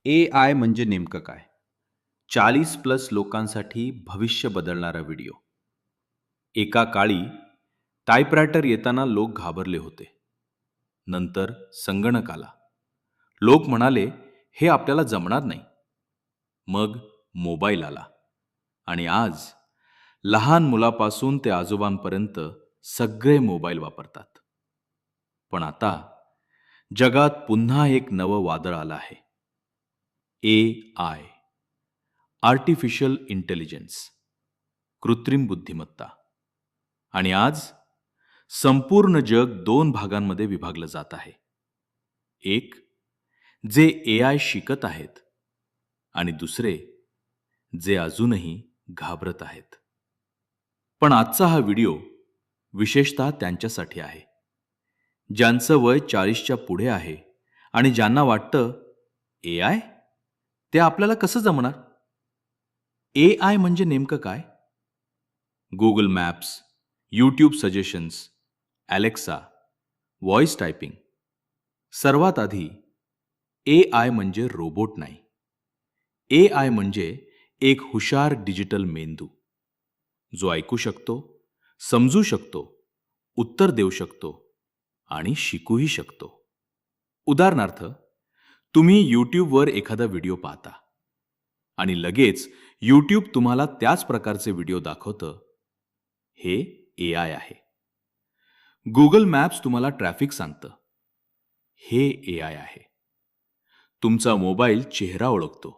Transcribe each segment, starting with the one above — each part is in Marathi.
ए-आय म्हणजे नेमकं काय? 40+ लोकांसाठी भविष्य बदलणारा व्हिडिओ. एका काळी टाइपरायटर येताना लोक घाबरले होते. नंतर संगणक आला. लोक म्हणाले, "हे आपल्याला जमणार नाही." मग मोबाईल आला आणि आज लहान मुलापासून ते आजोबांपर्यंत सगळे मोबाईल वापरतात. पण आता जगात पुन्हा एक नवं वादळ आलं आहे. ए-आय, आर्टिफिशियल इंटेलिजन्स, कृत्रिम बुद्धिमत्ता. आणि आज संपूर्ण जग 2 भागांमध्ये विभागलं जात आहे. एक, जे ए-आय शिकत आहेत आणि दुसरे, जे अजूनही घाबरत आहेत. पण आजचा हा व्हिडिओ विशेषतः त्यांच्यासाठी आहे, ज्यांचं वय 40च्या पुढे आहे आणि ज्यांना वाटतं, ए-आय? ते आपल्याला कसं जमणार? ए-आय म्हणजे नेमकं काय? Google maps, YouTube suggestions, Alexa, voice typing. सर्वात आधी, ए-आय म्हणजे रोबोट नाही. ए-आय म्हणजे एक हुशार डिजिटल मेंदू, जो ऐकू शकतो, समजू शकतो, उत्तर देऊ शकतो आणि शिकूही शकतो. उदाहरणार्थ, तुम्ही YouTubeवर एखादा व्हिडिओ पाहता आणि लगेच YouTube तुम्हाला त्याच प्रकारचे व्हिडिओ दाखवतं. हे ए-आय आहे. Google मॅप्स तुम्हाला ट्रॅफिक सांगतं. हे ए-आय आहे. तुमचा मोबाईल चेहरा ओळखतो.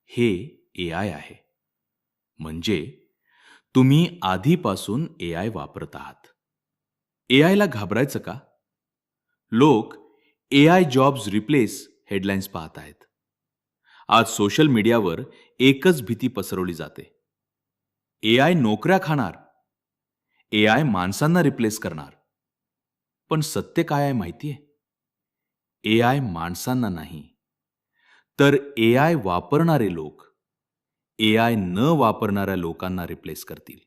हे ए-आय आहे. म्हणजे तुम्ही आधीपासून ए-आय वापरत आहात. ए-आयला घाबरायचं का? लोक ए-आय जॉब्स रिप्लेस हेडलाईन्स पाहत आहेत. आज सोशल मीडियावर एकच भीती पसरवली जाते. ए-आय नोकऱ्या खाणार. ए-आय माणसांना रिप्लेस करणार. पण सत्य काय आहे माहितीये? ए-आय माणसांना नाही, तर ए-आय वापरणारे लोक ए-आय न वापरणाऱ्या लोकांना रिप्लेस करतील.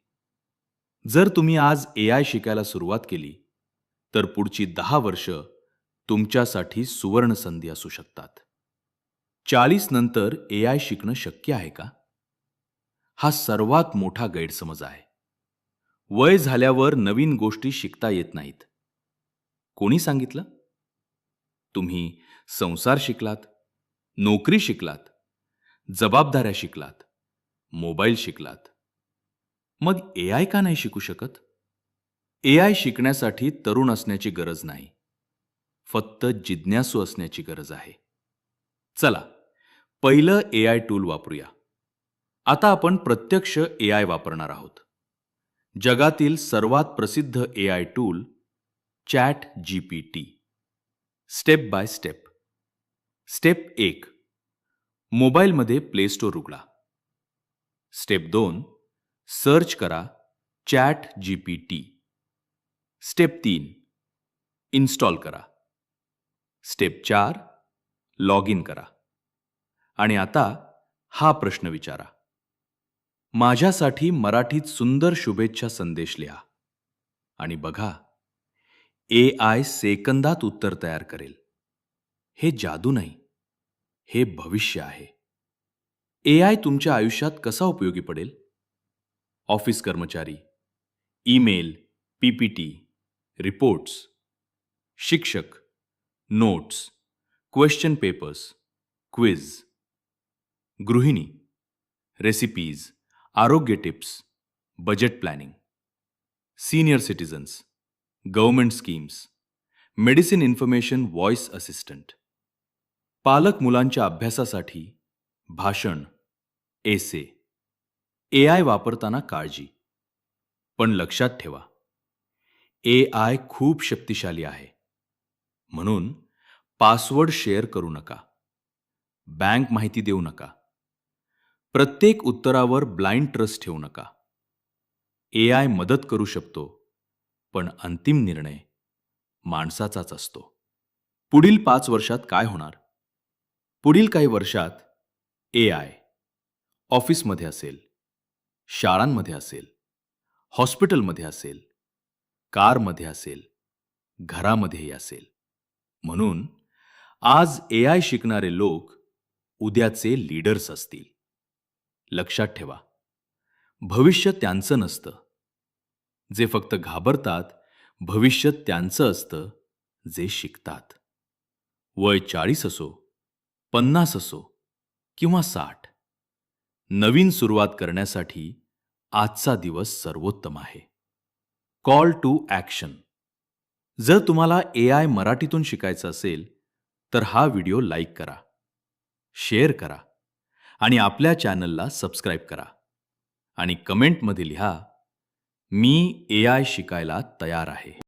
जर तुम्ही आज ए-आय शिकायला सुरुवात केली, तर पुढची 10 वर्ष तुमच्यासाठी सुवर्ण संधी असू शकतात. 40 नंतर ए-आय शिकणं शक्य आहे का? हा सर्वात मोठा गैरसमज आहे. वय झाल्यावर नवीन गोष्टी शिकता येत नाहीत. कोणी सांगितलं? तुम्ही संसार शिकलात, नोकरी शिकलात, जबाबदाऱ्या शिकलात, मोबाईल शिकलात. मग ए-आय का नाही शिकू शकत? ए-आय शिकण्यासाठी तरुण असण्याची गरज नाही, फक्त जिज्ञासू असण्याची गरज आहे. चला, पहिलं ए-आय टूल वापरूया. आता आपण प्रत्यक्ष ए-आय वापरणार आहोत. जगातील सर्वात प्रसिद्ध AI tool chat GPT. Step by step. Step 1, मोबाईलमध्ये प्ले स्टोअर उघडा. स्टेप 2, सर्च करा चॅट जीपीटी. स्टेप 3, इन्स्टॉल करा. स्टेप 4, लॉग इन करा. आणि आता हा प्रश्न विचारा. माझ्यासाठी मराठीत सुंदर शुभेच्छा संदेश लिहा. आणि बघा, ए-आय सेकंदात उत्तर तयार करेल. हे जादू नाही, हे भविष्य आहे. ए-आय तुमच्या आयुष्यात कसा उपयोगी पडेल? ऑफिस कर्मचारी, ईमेल, पीपीटी, रिपोर्ट्स, शिक्षक, नोट्स, क्वेश्चन पेपर्स, क्विज, गृहिणी, रेसिपीज, आरोग्य tips, budget planning, senior citizens, government schemes, medicine information voice assistant, पालक मुलांच्या अभ्यासासाठी भाषण, एसे. ए-आय वापरताना काळजी. पण लक्षात ठेवा, ए-आय खूप शक्तिशाली आहे. म्हणून पासवर्ड शेअर करू नका. बँक माहिती देऊ नका. प्रत्येक उत्तरावर ब्लाइंड ट्रस्ट ठेवू नका. ए-आय मदत करू शकतो, पण अंतिम निर्णय माणसाचाच असतो. पुढील 5 वर्षात काय होणार? पुढील काही वर्षात ए-आय ऑफिसमध्ये असेल, शाळांमध्ये असेल, हॉस्पिटलमध्ये असेल, कारमध्ये असेल, घरामध्येही असेल. म्हणून आज ए-आय शिकणारे लोक उद्याचे लीडर्स असतील. लक्षात ठेवा, भविष्य त्यांचं नसतं. जे फक्त घाबरतात, भविष्य त्यांचं असतं जे शिकतात. वय 40 असो, 50 असो किंवा 60, नवीन सुरुवात करण्यासाठी आजचा दिवस सर्वोत्तम आहे. Call to action. जर तुम्हाला AI मराठीतून शिकायचं असेल, तर हा व्हिडिओ लाईक करा, शेअर करा आणि आपल्या चॅनलला सबस्क्राईब करा आणि कमेंटमध्ये लिहा, मी AI शिकायला तयार आहे.